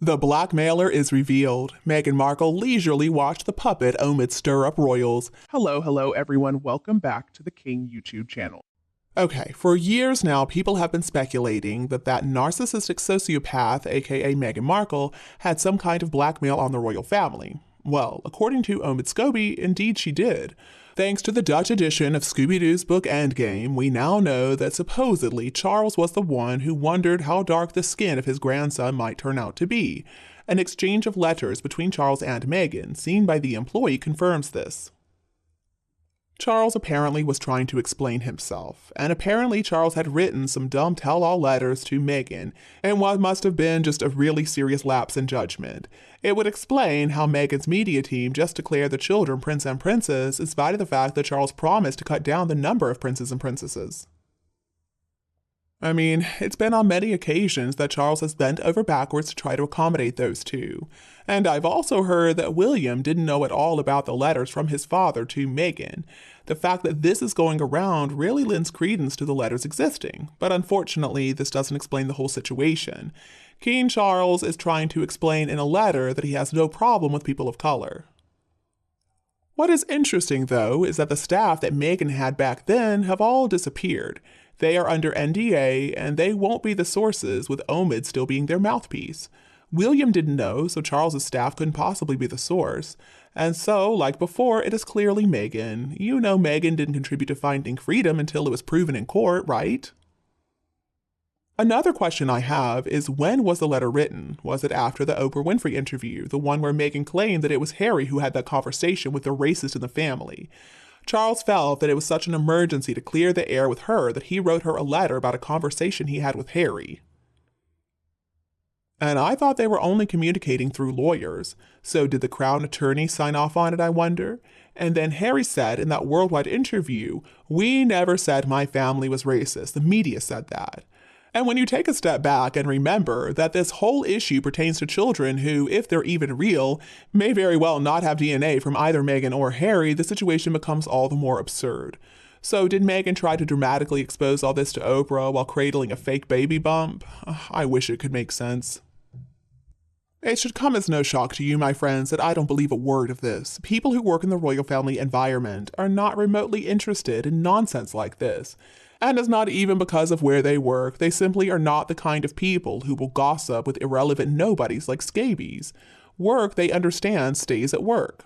The blackmailer is revealed. Meghan Markle leisurely watched the puppet Omid stir up royals. Hello everyone, welcome back to the King YouTube channel. Okay, for years now, people have been speculating that narcissistic sociopath, aka Meghan Markle, had some kind of blackmail on the royal family. Well, according to Omid Scobie, indeed she did. Thanks to the Dutch edition of Scooby-Doo's book Endgame, we now know that supposedly Charles was the one who wondered how dark the skin of his grandson might turn out to be. An exchange of letters between Charles and Meghan, seen by the employee, confirms this. Charles apparently was trying to explain himself, and apparently Charles had written some dumb tell-all letters to Meghan in what must have been just a really serious lapse in judgment. It would explain how Meghan's media team just declared the children prince and princess in spite of the fact that Charles promised to cut down the number of princes and princesses. I mean, it's been on many occasions that Charles has bent over backwards to try to accommodate those two. And I've also heard that William didn't know at all about the letters from his father to Meghan. The fact that this is going around really lends credence to the letters existing, but unfortunately this doesn't explain the whole situation. King Charles is trying to explain in a letter that he has no problem with people of color. What is interesting, though, is that the staff that Meghan had back then have all disappeared. They are under NDA, and they won't be the sources, with Omid still being their mouthpiece. William didn't know, so Charles's staff couldn't possibly be the source. And so, like before, it is clearly Meghan. You know Meghan didn't contribute to Finding Freedom until it was proven in court, right? Another question I have is, when was the letter written? Was it after the Oprah Winfrey interview, the one where Meghan claimed that it was Harry who had that conversation with the racist in the family? Charles felt that it was such an emergency to clear the air with her that he wrote her a letter about a conversation he had with Harry. And I thought they were only communicating through lawyers. So did the Crown attorney sign off on it, I wonder? And then Harry said in that worldwide interview, "We never said my family was racist. The media said that." And when you take a step back and remember that this whole issue pertains to children who, if they're even real, may very well not have DNA from either Meghan or Harry, the situation becomes all the more absurd. So did Meghan try to dramatically expose all this to Oprah while cradling a fake baby bump? I wish it could make sense. It should come as no shock to you, my friends, that I don't believe a word of this. People who work in the royal family environment are not remotely interested in nonsense like this. And it's not even because of where they work. They simply are not the kind of people who will gossip with irrelevant nobodies like scabies. Work, they understand, stays at work.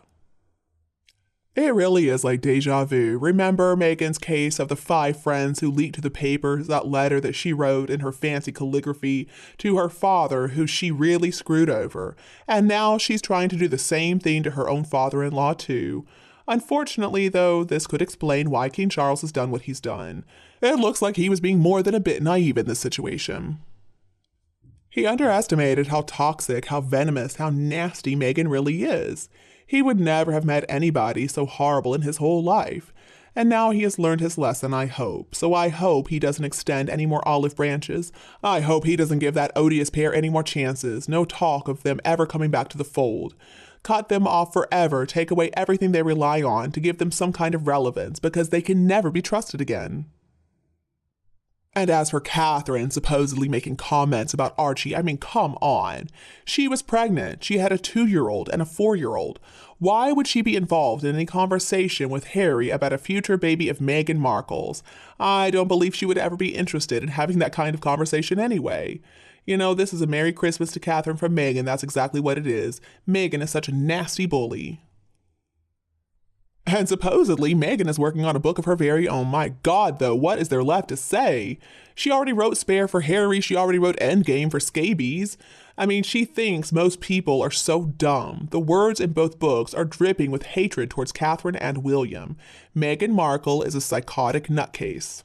It really is like deja vu. Remember Meghan's case of the 5 friends who leaked to the papers that letter that she wrote in her fancy calligraphy to her father, who she really screwed over. And now she's trying to do the same thing to her own father-in-law too. Unfortunately, though, this could explain why King Charles has done what he's done. It looks like he was being more than a bit naive in this situation. He underestimated how toxic, how venomous, how nasty Meghan really is. He would never have met anybody so horrible in his whole life. And now he has learned his lesson, I hope. So I hope he doesn't extend any more olive branches. I hope he doesn't give that odious pair any more chances. No talk of them ever coming back to the fold. Cut them off forever, take away everything they rely on to give them some kind of relevance, because they can never be trusted again. And as for Catherine supposedly making comments about Archie, I mean, come on. She was pregnant. She had a 2-year-old and a 4-year-old. Why would she be involved in any conversation with Harry about a future baby of Meghan Markle's? I don't believe she would ever be interested in having that kind of conversation anyway. You know, this is a Merry Christmas to Catherine from Meghan. That's exactly what it is. Meghan is such a nasty bully. And supposedly, Meghan is working on a book of her very own. My God, though, what is there left to say? She already wrote Spare for Harry. She already wrote Endgame for scabies. I mean, she thinks most people are so dumb. The words in both books are dripping with hatred towards Catherine and William. Meghan Markle is a psychotic nutcase.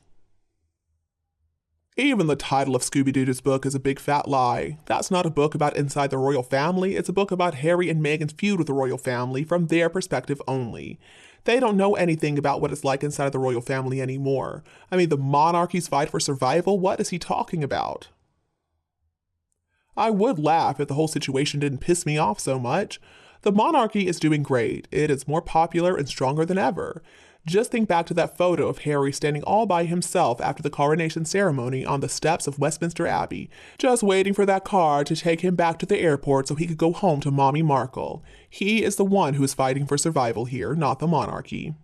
Even the title of Scooby-Doo's book is a big fat lie. That's not a book about inside the royal family. It's a book about Harry and Meghan's feud with the royal family from their perspective only. They don't know anything about what it's like inside the royal family anymore. I mean, the monarchy's fight for survival? What is he talking about? I would laugh if the whole situation didn't piss me off so much. The monarchy is doing great. It is more popular and stronger than ever. Just think back to that photo of Harry standing all by himself after the coronation ceremony on the steps of Westminster Abbey, just waiting for that car to take him back to the airport so he could go home to Mommy Markle. He is the one who is fighting for survival here, not the monarchy.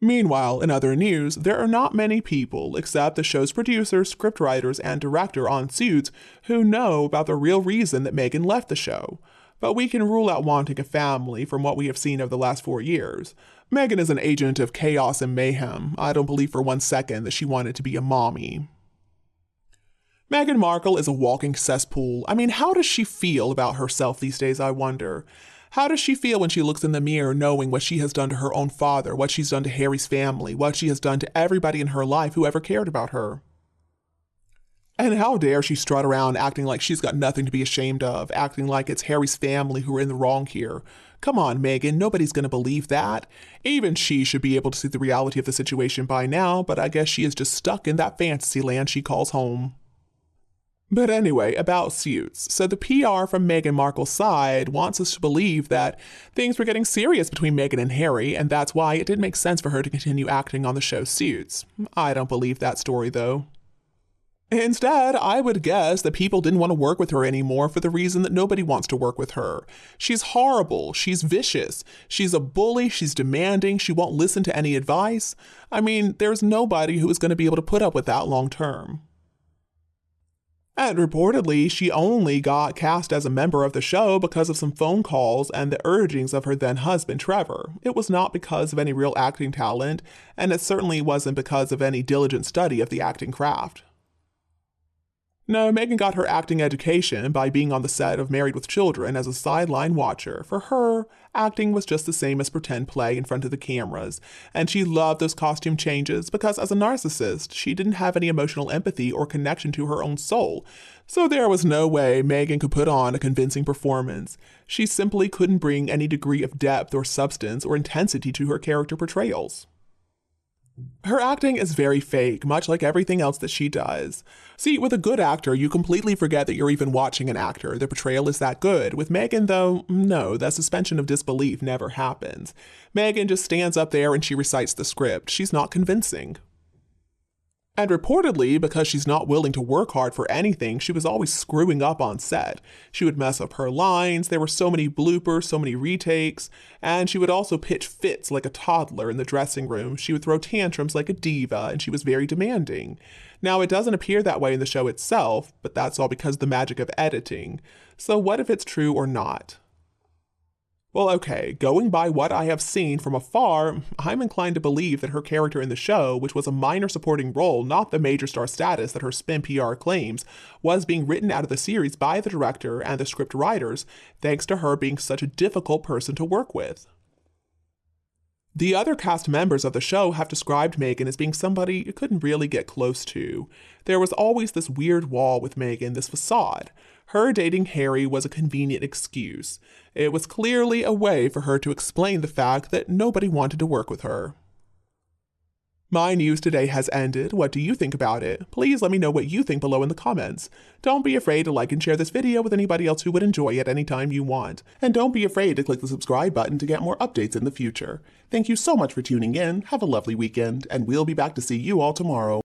Meanwhile, in other news, there are not many people, except the show's producers, scriptwriters, and director on Suits, who know about the real reason that Meghan left the show. But we can rule out wanting a family from what we have seen over the last 4 years. Meghan is an agent of chaos and mayhem. I don't believe for 1 second that she wanted to be a mommy. Meghan Markle is a walking cesspool. I mean, how does she feel about herself these days, I wonder? How does she feel when she looks in the mirror knowing what she has done to her own father, what she's done to Harry's family, what she has done to everybody in her life who ever cared about her? And how dare she strut around acting like she's got nothing to be ashamed of, acting like it's Harry's family who are in the wrong here. Come on, Meghan, nobody's going to believe that. Even she should be able to see the reality of the situation by now, but I guess she is just stuck in that fantasy land she calls home. But anyway, about Suits. So the PR from Meghan Markle's side wants us to believe that things were getting serious between Meghan and Harry, and that's why it didn't make sense for her to continue acting on the show Suits. I don't believe that story, though. Instead, I would guess that people didn't want to work with her anymore for the reason that nobody wants to work with her. She's horrible, she's vicious, she's a bully, she's demanding, she won't listen to any advice. I mean, there's nobody who is going to be able to put up with that long term. And reportedly, she only got cast as a member of the show because of some phone calls and the urgings of her then-husband, Trevor. It was not because of any real acting talent, and it certainly wasn't because of any diligent study of the acting craft. No, Meghan got her acting education by being on the set of Married with Children as a sideline watcher. For her, acting was just the same as pretend play in front of the cameras, and she loved those costume changes because as a narcissist, she didn't have any emotional empathy or connection to her own soul. So there was no way Meghan could put on a convincing performance. She simply couldn't bring any degree of depth or substance or intensity to her character portrayals. Her acting is very fake, much like everything else that she does. See, with a good actor, you completely forget that you're even watching an actor. The portrayal is that good. With Meghan, though, no, that suspension of disbelief never happens. Meghan just stands up there and she recites the script. She's not convincing. And reportedly, because she's not willing to work hard for anything, she was always screwing up on set. She would mess up her lines, there were so many bloopers, so many retakes, and she would also pitch fits like a toddler in the dressing room. She would throw tantrums like a diva, and she was very demanding. Now, it doesn't appear that way in the show itself, but that's all because of the magic of editing. So what if it's true or not? Well, okay, going by what I have seen from afar, I'm inclined to believe that her character in the show, which was a minor supporting role, not the major star status that her spin PR claims, was being written out of the series by the director and the script writers, thanks to her being such a difficult person to work with. The other cast members of the show have described Meghan as being somebody you couldn't really get close to. There was always this weird wall with Meghan, this facade. Her dating Harry was a convenient excuse. It was clearly a way for her to explain the fact that nobody wanted to work with her. My news today has ended. What do you think about it? Please let me know what you think below in the comments. Don't be afraid to like and share this video with anybody else who would enjoy it anytime you want. And don't be afraid to click the subscribe button to get more updates in the future. Thank you so much for tuning in. Have a lovely weekend, and we'll be back to see you all tomorrow.